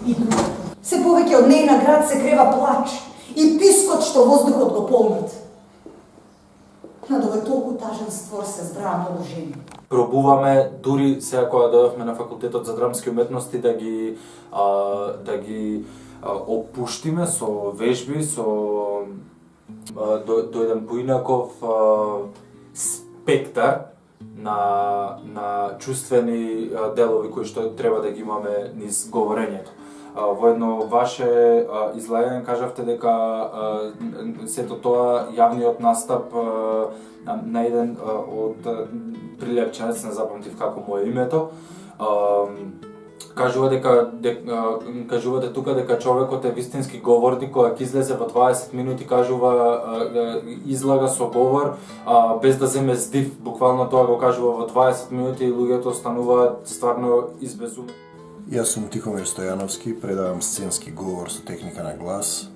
и друго. Се повеќе од нејна град се крева плач и пискот што воздухот го полнат. Над овој толку тажен створ се збраа многу жени. Пробуваме дури сега кога дојдовме на факултетот за драмски уметности да ги опуштиме со вежби, со еден поинаков спектар на чувствени делови кои што треба да ги имаме низ говорењето. Во едно ваше излагање кажавте дека сето тоа јавниот настап на еден од прилепчанец, не запамтив како му е името, кажувате тука дека човекот е вистински говорник кога ќе излезе во 20 минути кажува излага со говор без да земе здив, буквално тоа го кажува во 20 минути и луѓето остануваат стварно избезумени. Јас сум Тихомир Стојановски, предавам сценски говор со техника на глас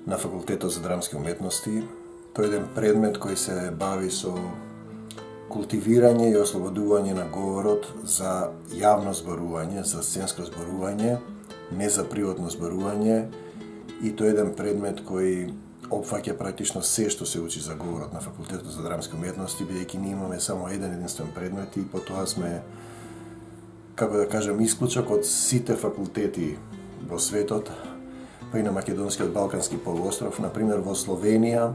на Факултетот за драмски уметности. Тој е еден предмет кој се бави со култивирање и ослободување на говорот за јавно зборување, за сценско зборување, не за приватно зборување, и тој е еден предмет кој опфаќа практично се што се учи за говорот на Факултетот за драмски уметности, бидејќи ние имаме само еден единствен предмет и потоа сме, како да кажем, исклучок од сите факултети во светот, па и на Македонскиот Балкански полуостров. Например, во Словенија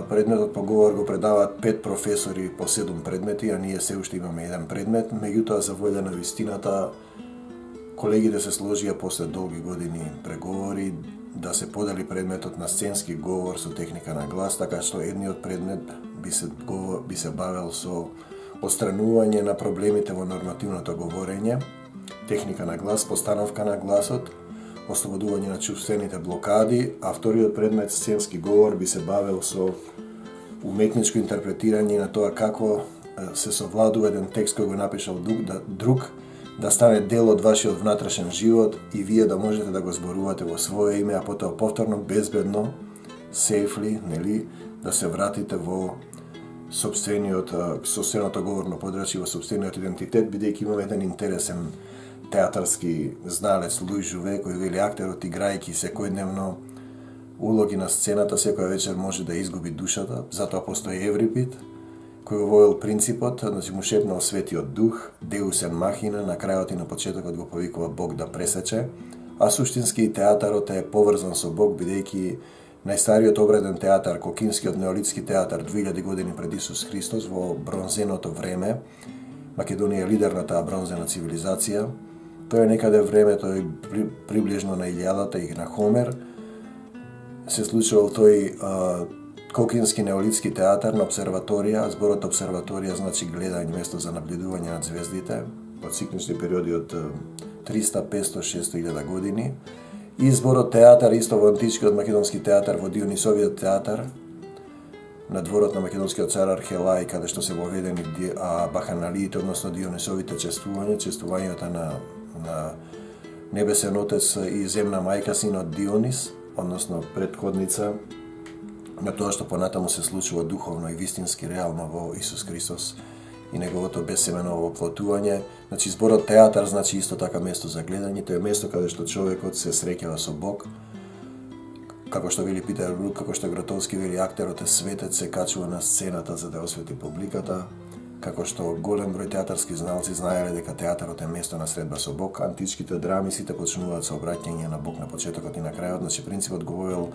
предметот по говор го предаваат 5 професори по 7 предмети, а ние се уште имаме еден предмет. Меѓутоа, за волја на вистината, колегите се сложија после долги години преговори да се подели предметот на сценски говор со техника на глас, така што едниот предмет би се бавел со отстранување на проблемите во нормативното говорење, техника на глас, постановка на гласот, ослободување на чувствените блокади, а вториот предмет, сценски говор, би се бавел со уметничко интерпретирање на тоа како се совладува еден текст кој го напишал друг, да стане дел од вашиот внатрешен живот и вие да можете да го зборувате во свое име, а потоа повторно безбедно, сейфли, нели, да се вратите во сопственото говорно подрачје, во сопствениот идентитет, бидејќи имаме еден интересен театарски зналец Луј Жуве, кој вели актерот играјќи секојдневно улоги на сцената, секоја вечер може да изгуби душата, затоа постои Еврипид, кој го воел принципот, значи му шепнал светиот дух, Deus en machina, на крајот и на почетокот го повикува Бог да пресече, а суштински театарот е поврзан со Бог, бидејќи најстариот обреден театар, Кокинскиот неолитски театар 2000 години пред Исус Христос, во бронзеното време, Македонија е лидер на таа бронзена цивилизација. Тоа е некаде времето приближно на Илијадата и на Хомер. Се случувал тој Кокински неолитски театар на обсерваторија. Зборот обсерваторија значи гледање, место за наблюдување на звездите, од циклични периоди од 300, 500, 600.000 години. И зборот театар исто во античкиот македонски театар, во Дионисовиот театар, на дворот на македонскиот цар Архелај, каде што се воведени баханалиите, односно Дионисовите чествувањата на небесен отец и земна мајка, синот Дионис, односно предходница на тоа што понатаму се случува духовно и вистински реално во Исус Христос и неговото безсемено воплотување. Значи, зборот театар значи исто така место за гледање, тоа е место каде што човекот се среќава со Бог. Како што вели Питер Брук, како што Гротовски вели, актерот е светец, се качува на сцената за да освети публиката. Како што голем број театарски зналци знаеле дека театарот е место на средба со Бог, античките драми сите почнуваат со обраќање на Бог на почетокот и на крајот. Значи, принципот го воел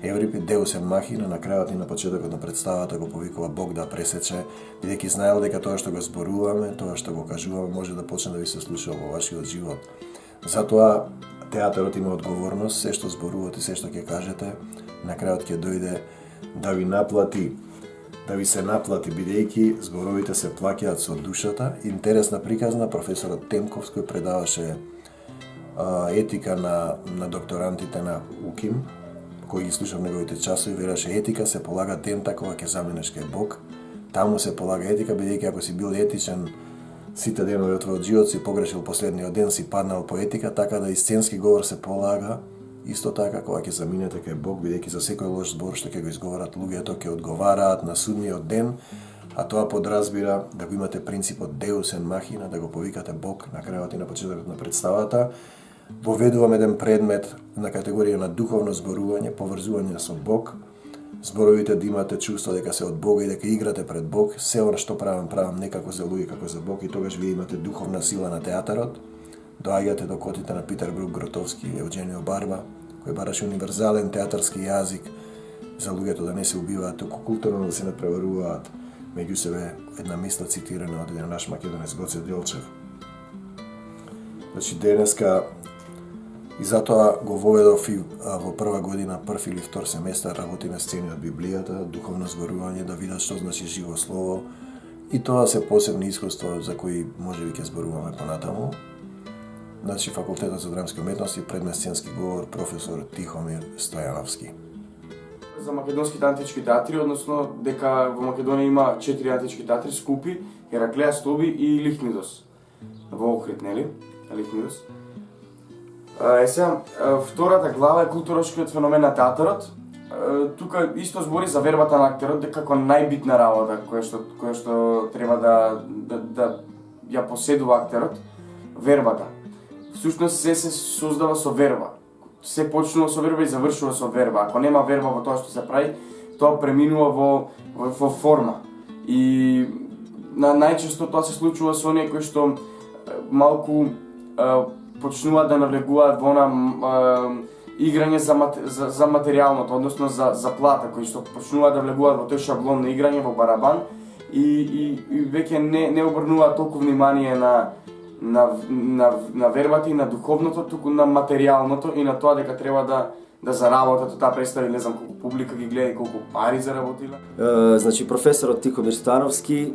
Еврипид, Deus en machina, на крајот и на почетокот на представата го повикува Бог да пресече, бидејќи знаел дека тоа што го зборуваме, тоа што го кажуваме, може да почне да ви се слуша во вашиот живот. Затоа театарот има одговорност, се што зборувате, се што ќе кажете, на крајот ќе дојде да ви наплати, бидејќи зборовите се плаќаат со душата. Интересна приказна, професорот Темковс, кој предаваше етика на докторантите на УКИМ, кој ги слушав неговите часови, велеше етика се полага дента кога ќе заминеш кај Бог. Таму се полага етика, бидејќи ако си бил етичен сите денови од твојот живот, си погрешил последниот ден, си паднал по етика, така да и сценски говор се полага исто така кога ќе заминете кај Бог, бидејќи за секој лош збор што ќе го изговорат луѓето ќе одговараат на судниот ден, а тоа подразбира да го имате принципот Deus en machina, да го повикате Бог на крајот и на почетокот на представата. воведувам еден предмет на категорија на духовно зборување, поврзување со Бог, зборовите да имате чувство дека се од Бога и дека играте пред Бог, се она што правам не како за луѓе, како за Бог, и тогаш вие имате духовна сила на театарот. Доаѓате до котите на Питер Брук Гротовски и Евгенио Барба, кој бараше универзален театарски јазик за луѓето да не се убиваат, туку културно да се напреваруваат меѓу себе, една мисла цитирана од еден наш македонец Гоце Делчев. Значи денеска и затоа го воведов и во прва година, прв или втор семестар, работиме сцени од Библијата, духовно зборување, да видат што значи живо слово, и тоа се посебни искуства за кои можеби ќе зборуваме понатаму. Значи Факултетот за драмски уметности, предмет сценски говор, професор Тихомир Стојановски. За македонските антички театри, односно дека во Македонија има 4 антички театри, Скупи, Хераклеа, Стоби и Лихнидос. Во Охрид, нели? Лихнидос. Сега, втората глава е културошкиот феномен на театарот. Тука исто збори за вербата на актерот, дека како најбитна работа која што треба да ја поседува актерот, вербата. Всушност се создава со верба. Се почнува со верба и завршува со верба. Ако нема верба во тоа што се прави, тоа преминува во форма. И најчесто тоа се случува со оние кои што малку почнуваат да навлегуваат во играње за материјалното, односно за плата, кои што почнуваат да влегуваат во тој шаблон на играње, во барабан, и веќе не обрнуваат толку внимание на вербата и на духовното, туку на материјалното и на тоа дека треба да заработат таа представи, не знам колку публика ги гледа и колку пари заработила. Значи професорот Тихомир Стојановски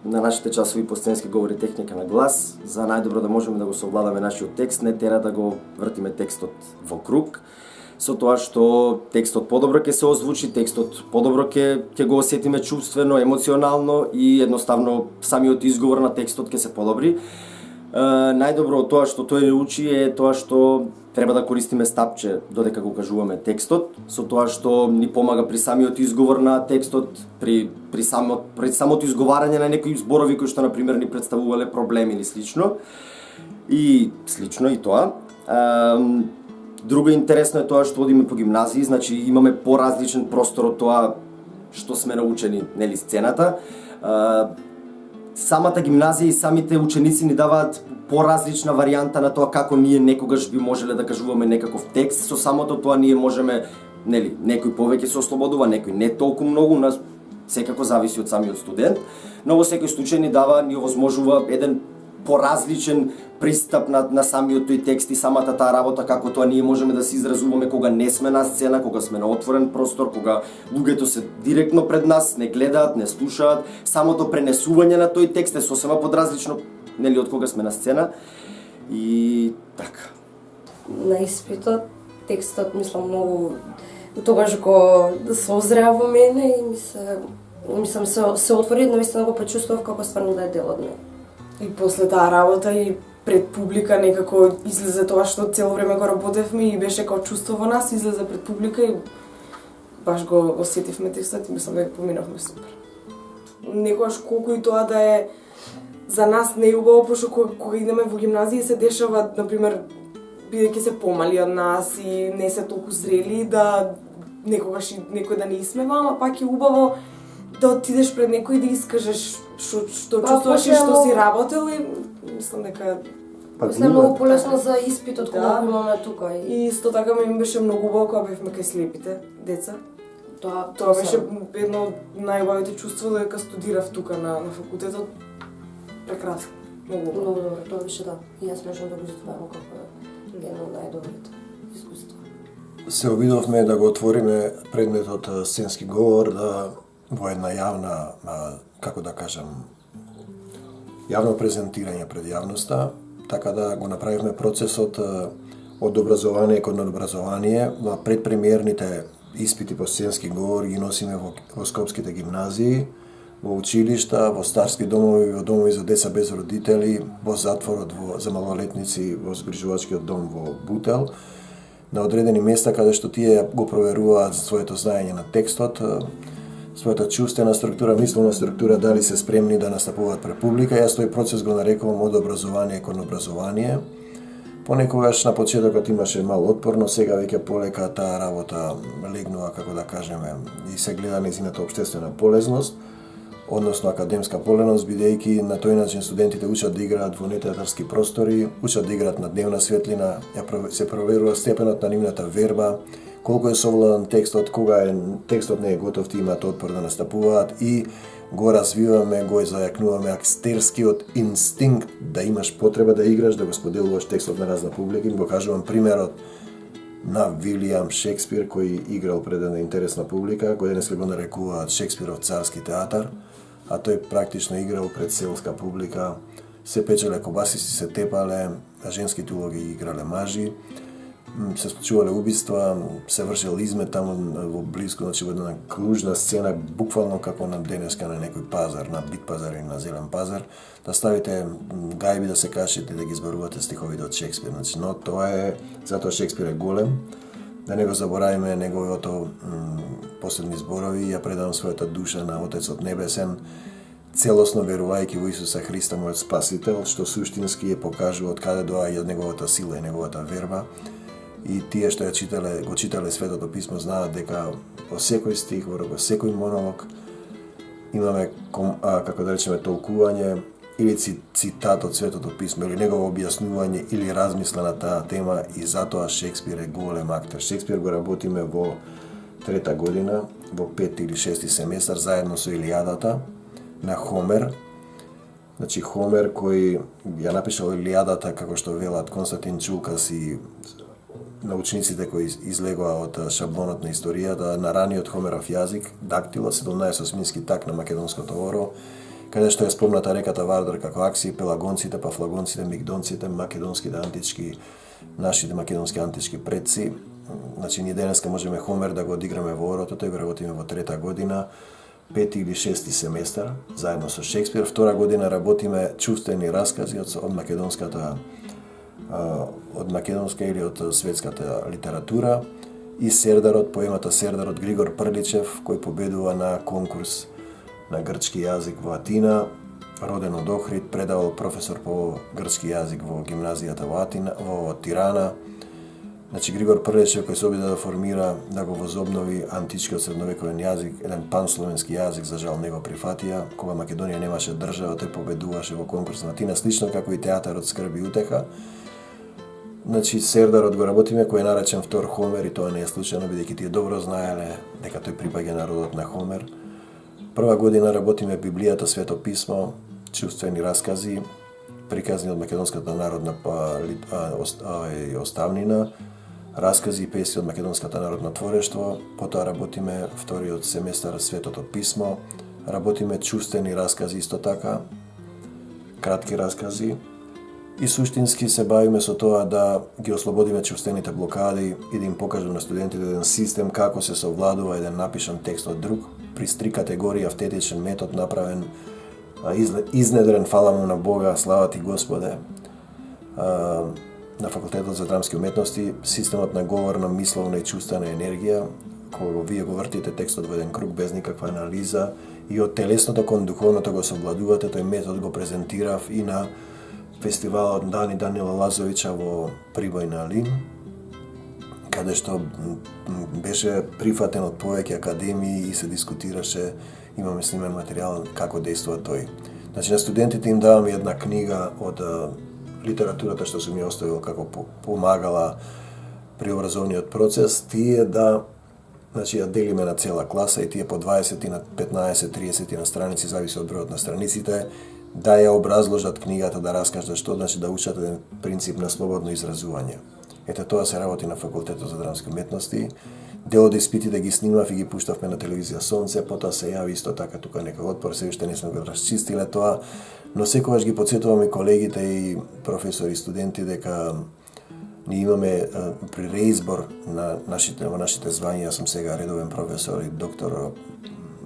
на нашите часови по сценски говори техника на глас, за најдобро да можеме да го совладаме нашиот текст, не тера да го вртиме текстот во круг, со тоа што текстот подобро ќе се озвучи, текстот подобро ќе го осетиме чувствено, емоционално и едноставно самиот изговор на текстот ќе се подобри. Најдобро од тоа што тој учи е тоа што треба да користиме стапче додека го кажуваме текстот, со тоа што ни помага при самиот изговор на текстот, при самото изговарање на некои зборови кои што на пример ни представувале проблеми или слично. И тоа. Друго интересно е тоа што одиме по гимназии, значи имаме поразличен простор од тоа што сме научени, нели, сцената. Самата гимназија и самите ученици ни даваат поразлична варијанта на тоа како ние некогаш би можеле да кажуваме некаков текст. Со самото тоа ние можеме, нели, некој повеќе се ослободува, некој не толку многу, секако зависи од самиот студент, но во секој случај ни овозможува еден поразличен пристап на самиот тој текст и самата таа работа, како тоа ние можеме да се изразуваме кога не сме на сцена, кога сме на отворен простор, кога луѓето се директно пред нас, не гледаат, не слушаат. Самото пренесување на тој текст е сосема подразлично, нели, од кога сме на сцена. И така. На испитот текстот мислам многу тогаш го созреа во мене и мислам се отвори, навистина го пречувствував како стварно да е дел од мене. И после таа работа и пред публика некако излезе тоа што цело време го работевме и беше како чувство во нас, излезе пред публика и баш го осетивме текстот и мислам дека поминавме супер. Некојаш колку и тоа да е за нас не е убаво, пошто кога идеме во гимназија се дешава, например, бидејќи се помали од нас и не се толку зрели, да некогаш и некој да не исмева, ама пак е убаво да отидеш пред некој и да искажеш што чувствуваш и што си работел и мислам дека После многу полесно за испитот кога го имаме тука. И исто така ми беше многу убаво кога бевме кај слепите деца. Тоа беше едно од најубавите чувства дека студирав тука на факултетот. Прекрасно. Многу добро, тоа беше да. И јас можам да го издвојам како едно од најдобрите искуства. Се обидовме да го отвориме предметот сценски говор во една јавна, како да кажам, јавно презентирање пред јавноста, така да го направивме процесот од образование кон образование. На предпремиерните испити по сценски говор ги носиме во скопските гимназии, во училишта, во старски домови, во домови за деца без родители, во затворот за малолетници, во згрижувачкиот дом во Бутел, на одредени места каде што тие го проверуваат своето знаење на текстот, својата чувствена структура, мислена структура, дали се спремни да настапуваат пред публика. Јас тој процес го нарекувам од образование кон образование. Понекогаш на почетокот имаше мал отпор, но сега веќе полека таа работа легнува, како да кажеме, и се гледа нејзината општествена полезност, односно академска полезност, бидејќи на тој начин студентите учат да играат во нетеатарски простори, учат да играат на дневна светлина, се проверува степенот на нивната верба, колку е совладан текстот, кога текстот не е готов, ти имаат отпор да настапуваат и го развиваме, го зајакнуваме актерскиот инстинкт да имаш потреба да играш, да го споделуваш текстот на разна публика. Го кажувам примерот на Вилијам Шекспир, кој играл пред една интересна публика, кој денеска го нарекуваат Шекспиров царски театар, а тој практично играл пред селска публика, се печеле кобасици, се тепале, а женските улоги играле мажи, се случувале убиства, се вршел измет таму во близко, значи во една кружна сцена, буквално како на денеска на некој пазар, на Бит пазар или на Зелен пазар, да ставите гајби да се качите да ги зборувате стиховите од Шекспир. Значи, но тоа е, затоа Шекспир е голем, да не го заборавиме неговото последни зборови, ја предавам својата душа на Отецот Небесен, целосно верувајќи во Исуса Христа, мојот Спасител, што суштински ја покажува од каде доаѓа неговата сила и неговата верба. И тие што го читале Светото Писмо знаат дека во секој стих, во секој монолог имаме, како да речеме, толкување или цитат од Светото Писмо, или негово објаснување или размисла на таа тема, и затоа Шекспир е голем актер. Шекспир го работиме во 3-та година, во 5 или 6 семестар, заедно со Илијадата на Хомер. Значи Хомер кој ја напишал Илијадата, како што велат Константин Чулкас и научниците кои излегоа од шаблонот на историјата, на раниот Хомеров јазик, дактила, 17 так на македонското оро, каде што е спомната реката Вардар како Акси, Пелагонците, Пафлагонците, Мигдонците, македонските антички, нашите македонски антички предци. Значи, ние денеска можеме Хомер да го одиграме во орото, тој го работиме во 3-та година, 5 или 6 семестар, заедно со Шекспир. 2-та година работиме чувствени раскази од македонска или од светската литература, и Сердарот, поемата Сердарот Григор Прличев, кој победува на конкурс на грчки јазик во Атина, роден од Охрид, предавал професор по грчки јазик во гимназијата во Тирана. Значи Григор Прличев кој се обида да формира, да го возобнови античкиот средновековен јазик, еден пансловенски јазик, за жал не го прифатија, кога Македонија немаше држава, тој победуваше во конкурс на Атина, слично како и театарот Скрб и утеха. Значи Сердарот го работиме, кој е наречен втор Хомер, и тоа не е случајно, бидејќи тие добро знаеле дека тој припаѓа на родот на Хомер. 1-та година работиме Библијата, Свето Писмо, чувствени раскази, приказни од македонската народна оставнина, раскази и песни од македонската народно творештво. Потоа работиме вториот семестар Светото Писмо, работиме чувствени раскази исто така, кратки раскази. И суштински се бавиме со тоа да ги ослободиме чувствените блокади и да им покажеме на студентите еден систем како се совладува еден напишан текст од друг, при 3 категории автетичен метод направен, изнедрен, фала му на Бога, слава ти Господе, на Факултетот за драмски уметности, системот на говорна, мисловна и чувствена енергија, кога вие го вртите текстот во еден круг без никаква анализа и од телесното кон духовното го совладувате, тој метод го презентирав и на фестивалот Дани Данила Лазовича во Прибој на Алин, каде што беше прифатен од повеќе академии и се дискутираше, имаме снимен материјал како действува тој. Значи на студентите им давам една книга од литературата што сум ја оставил како помагала при образовниот процес, тие да, значи ја делиме на цела класа и тие по 20 на 15, 30 на страници, зависи од бројот на страниците, да ја образложат книгата, да раскажат што значи да учат еден принцип на слободно изразување. Ете тоа се работи на Факултетот за драмски уметности. Дел од испитите ги снимав и ги пуштавме на телевизија Сонце, потоа се јави исто така тука некој отпор, се уште не сме го расчистиле тоа, но секогаш ги потсетуваме колегите и професори и студенти дека ние имаме при реизбор на нашите звања, јас сум сега редовен професор и доктор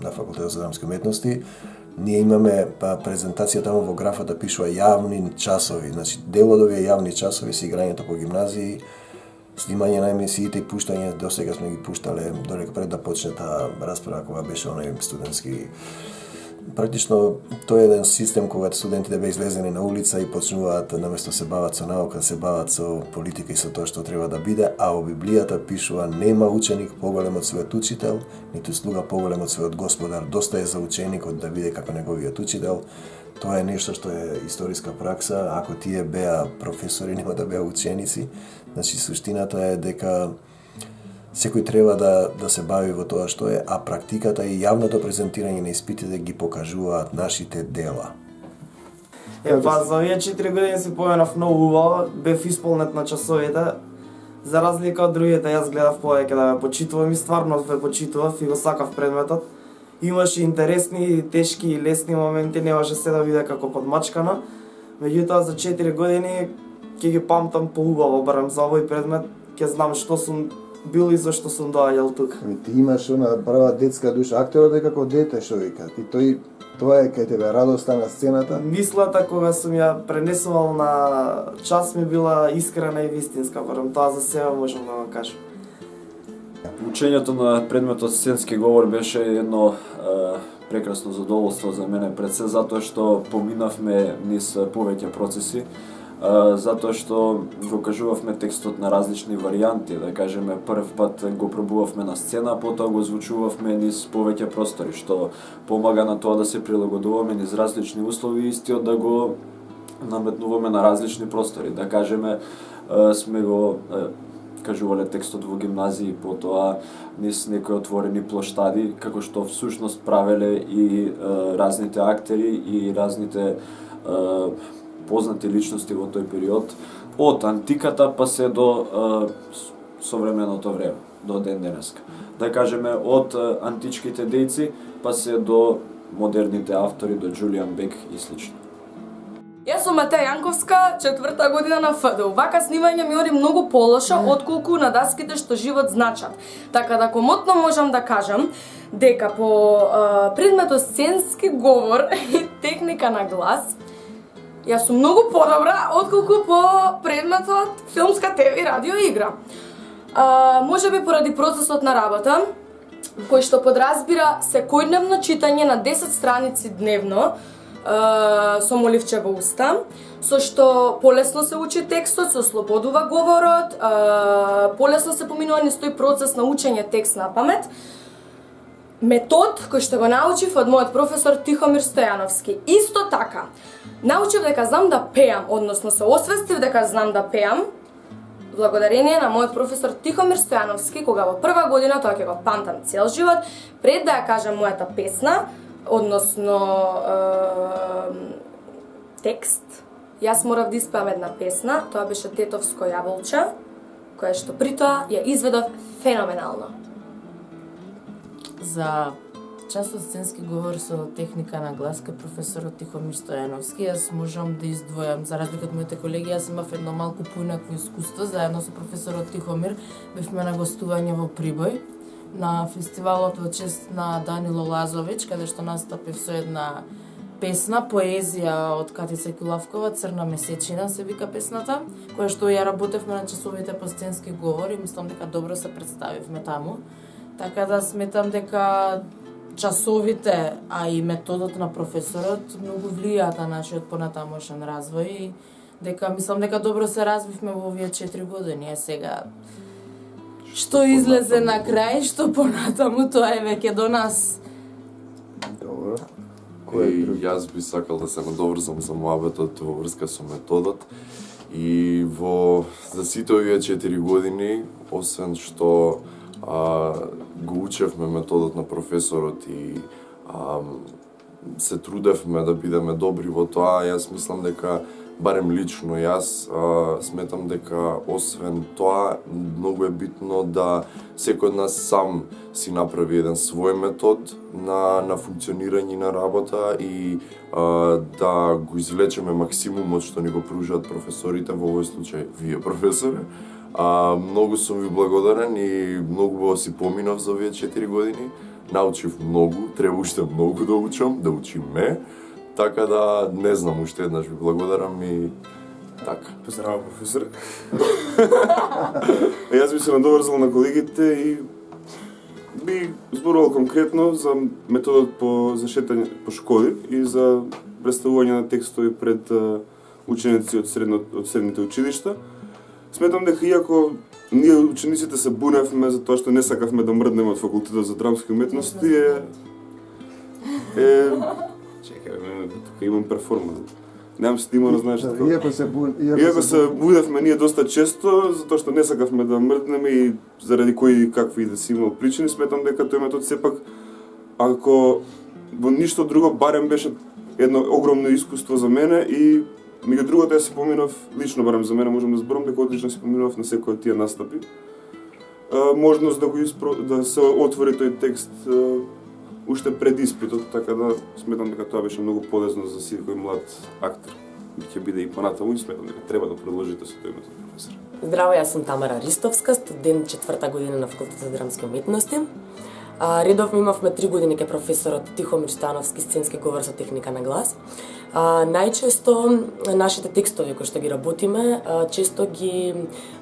на Факултетот за драмски уметности, ние имаме презентација таму во графата пишува јавни часови, значи дел од овие јавни часови се играњето по гимназии, снимање на емисиите и пуштање, до сега сме ги пуштале додека пред да почне таа расправа кога беше онај студентски Практично тоа е еден систем кога студентите беа излезени на улица и почнуваат наместо се бават со наука, се бават со политика и со тоа што треба да биде, а во Библијата пишува нема ученик поголем од својот учител, ниту слуга поголем од својот господар. Доста е за ученикот да биде како неговиот учител. Тоа е нешто што е историска пракса. Ако тие беа професори, нема да беа ученици. Значи суштината е дека секој треба да се бави во тоа што е, а практиката и јавното презентирање на испитите ги покажуваат нашите дела. За овие 4 години си поменав многу убаво, бев исполнет на часовите. За разлика од другите, јас гледав повеќе да ме почитувам и стварно ве почитував и го сакав предметот. Имаше интересни, тешки и лесни моменти, немаше се да биде како подмачкано. Меѓутоа за 4 години ќе ги памтам поубаво, барем за овој предмет, ќе знам што сум бил и зашто сум доаѓал тука. Ти имаш она права детска душа, актерот е како дете што вика. И тоа е кај тебе радоста на сцената. Мислата кога сум ја пренесувал на час ми била искрена и вистинска, барем тоа за себе можам да го кажам. Учењето на предметот сценски говор беше едно прекрасно задоволство за мене, пред се затоа што поминавме низ повеќе процеси, затоа што го кажувавме текстот на различни варијанти, да кажеме прв пат го пробувавме на сцена, потоа го озвучувавме низ повеќе простори, што помага на тоа да се прилагодуваме низ различни услови, истиот да го наметнуваме на различни простори, да кажеме сме го кажувале текстот во гимназии, потоа низ некои отворени плоштади, како што всушност правеле и разните актери и разните познати личности во тој период, од антиката па се до современото време, до ден денеска. Да кажеме, од античките дејци па се до модерните автори, до Џулијан Бек и слично. Јас сум Матеја Јанковска, 4-та година на ФДУ. Вака снимање ми оди многу полошо отколку на даските што живот значат. Така да комотно можам да кажам дека по предметот сценски говор и техника на глас, јас сум многу подобра отколку по предметот филмска ТВ и радио игра. Можеби поради процесот на работа, кој што подразбира секојдневно читање на 10 страници дневно, со моливче во уста, со што полесно се учи текстот, се ослободува говорот, полесно се поминува низ тој процес на учење текст на памет. Метод кој што го научив од мојот професор Тихомир Стојановски. Исто така, научив дека знам да пеам, односно се освестив дека знам да пеам, благодарение на мојот професор Тихомир Стојановски, кога во прва година, тоа ќе го памтам цел живот, пред да ја кажам мојата песна, односно текст, јас морав да испеам една песна, тоа беше Тетовско јаболче, која што при тоа ја изведов феноменално. За частот сценски говор со техника на глас кај професорот Тихомир Стојановски, јас можам да издвојам, за разлика од моите колеги, јас имав едно малку поинакво искуство, заедно со професорот Тихомир бевме на гостување во Прибој, на фестивалот во чест на Данило Лазович, каде што настапив со една песна, поезија од Катица Кулавкова, Црна месечина се вика песната, која што ја работевме на часовите по сценски говор и мислам дека добро се представивме таму. Така да сметам дека часовите, а и методот на професорот многу влијаат на нашиот понатамошен развој и дека мислам дека добро се развивме во овие 4 години. Сега што излезе на крај, што понатаму, тоа е веќе до нас. Добро. И јас би сакал да се надоврзам за муабетот во врска со методот. И за сите овие 4 години, освен што го учевме методот на професорот и се трудевме да бидеме добри во тоа, јас мислам дека барем лично јас сметам дека освен тоа многу е битно да секој од нас сам си направи еден свој метод на функционирање на работа и да го извлечеме максимумот што ни го пружаат професорите, во овој случај вие професоре. Многу сум ви благодарен и многу убаво си поминав за овие 4 години. Научив многу, треба уште многу да учам, да учиме. Така да, не знам, уште еднаш ви благодарам и така. Поздраво, професор. Јас би се надоврзал на колегите и би зборувал конкретно за методот за шетање по школи и за представување на текстови пред ученици од средните училишта. Сметам дека иако ние учениците се буневме за тоа што не сакавме да мрднеме од факултетот за драмски уметности чекај, тука имам перформанс. Немам снимано, знаеш како. Иако се будевме ние доста често, затоа што не сакавме да мрднеме и заради кои какви да си имал причини, сметам дека тој метод сепак, ако во ништо друго, барем беше едно огромно искуство за мене и меѓу другото јас си поминав, лично барем за мене, можам да зборам дека одлично си поминав на секој од тие настапи. Можност да се отвори тој текст уште пред испитот, така да сметам дека тоа беше многу полезно за секој млад актер. Ќе биде и понатаму и сметам дека треба да продолжите со тој метод, професор. Здраво, јас сум Тамара Ристовска, студент 4-та година на факултетот за драмски уметности. Редовно имавме 3 години ке професорот Тихомир Становски сценски говор со техника на глас. Најчесто нашите текстови кои што ги работиме, често ги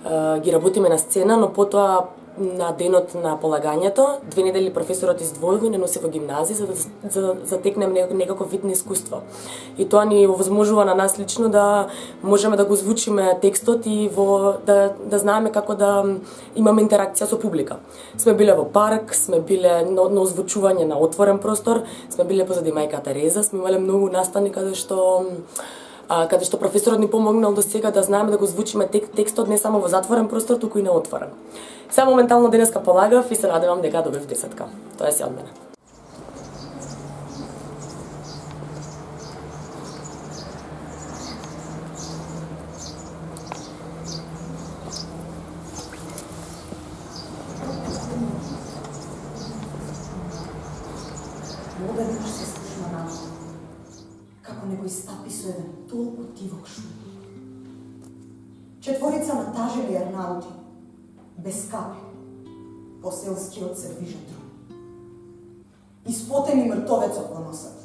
работиме на сцена, но потоа на денот на полагањето, 2 недели професорот издвојува и не носи во гимназија за да затекнем некаков вид на искуство. И тоа ни овозможува на нас лично да можеме да го звучиме текстот и да знаеме како да имаме интеракција со публика. Сме биле во парк, сме биле на озвучување на отворен простор, сме биле позади мајка Тереза, сме имале многу настани каде што професорот ни помогнал до сега да знаеме да го звучиме текстот не само во затворен простор, туку и на отворен. Сега моментално денеска полагав и се надевам дека добив 10-ка. Тоа е се од мене. Одеднаш се слушна на како него истапи со еден толку тивок шум. Четворица натажени арнаути, без капи, по селскиот се движа трун. Испотени мртовецот го носат.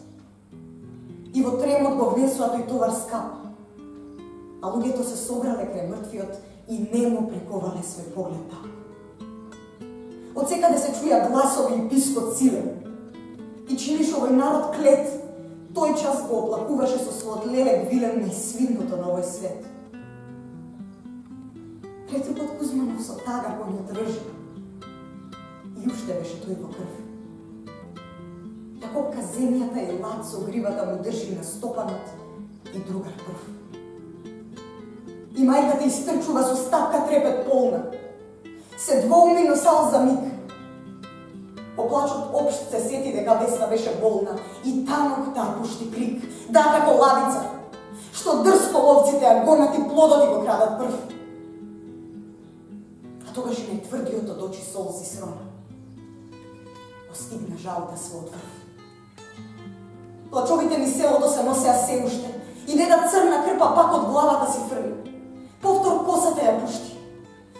И во тремот го внесува тој товар скап. А луѓето се собрале крај мртвиот и немо приковале свој поглед таму. Од секаде се чуја гласови и пискот силен. И чиниш овој народ клет, тој час го оплакуваше со својот лелек вилен најсвидното на овој свет. Петрупот Кузманов со тага кој ја држи. И уште беше тој во крв. Ја копка земјата и лад со гривата му држи на стопанот и другар прв. И мајката истрчува со стапка трепет полна. Се двоуми, но сал за миг. По плачот општ се сети дека Весна беше болна и танок таа пушти крик, да како лавица, што дрско ловците ја гонат и плодот и го крадат прв. А тогаш и најтврдиот од очи солзи срона. Постигна жалта својот врв. Плачовите ни селото се носеа се уште и деда црна крпа пак од главата си фрли. Повтор косата ја пушти,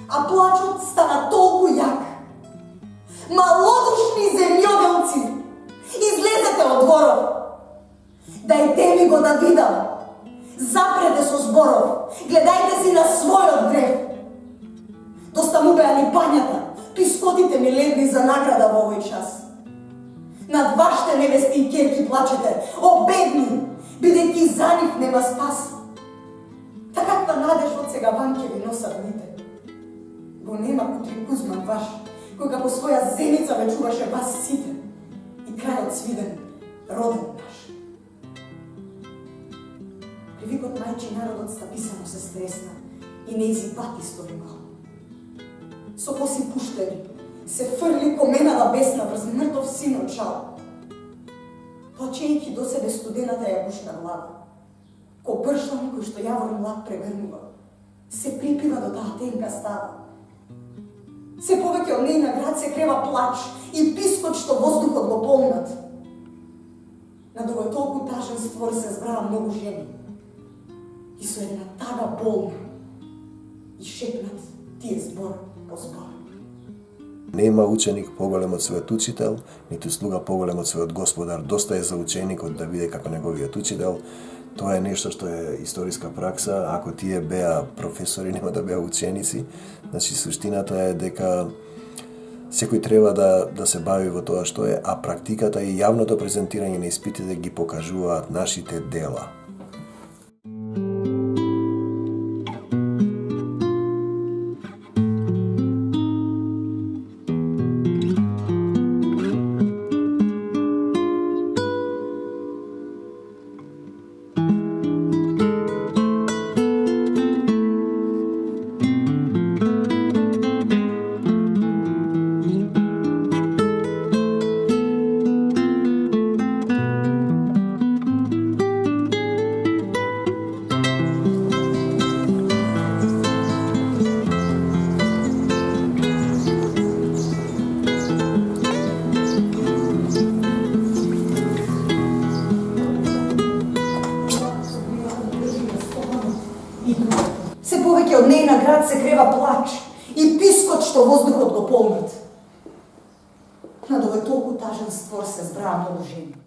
а плачот стана толку јак. Малодушни земјоделци, излезете од дворов. Дајте ми го да видам. Запрете со зборов, гледајте си на својот грев. Доста му беа ни пањата, пискотите ми ледни за награда во овој час. Над вашите невести и ќерки плачете, о бедни, бидејќи за нив нема спас. Та каква надеж од сега ван ќе ви носат дните. Го нема Кутри Кузман ваш, кој како своја зеница ве чуваше вас сите и крајот свиден, роден наш. Привикот мајчи народот стаписано се стресна и нејзи пати стори мал. Со коси пуштени се фрли коменада бесна врз мртов синот чал. Плачејќи до себе студената јагушна глава, ко бршлан кој што јавор млад прегрнува, се припива до таа тенка става. Се повеќе од нејна град се крева плач и пискот што воздухот го полнат. Над овој толку тажен створ се збраа многу жени. И со една тага болна и шепнат тие збор по збор. Нема ученик поголем од својот учител, ниту слуга поголем од својот господар. Доста е за ученикот да биде како неговиот учител. Тоа е нешто што е историска пракса. Ако тие беа професори, нема да беа ученици. Значи, суштината е дека секој треба да се бави во тоа што е, а практиката и јавното презентирање на испитите ги покажуваат нашите дела. Се повеќе од нејна град се крева плач и пискот што воздухот го полнат. Над овој толку тажен створ се збраа многу жени.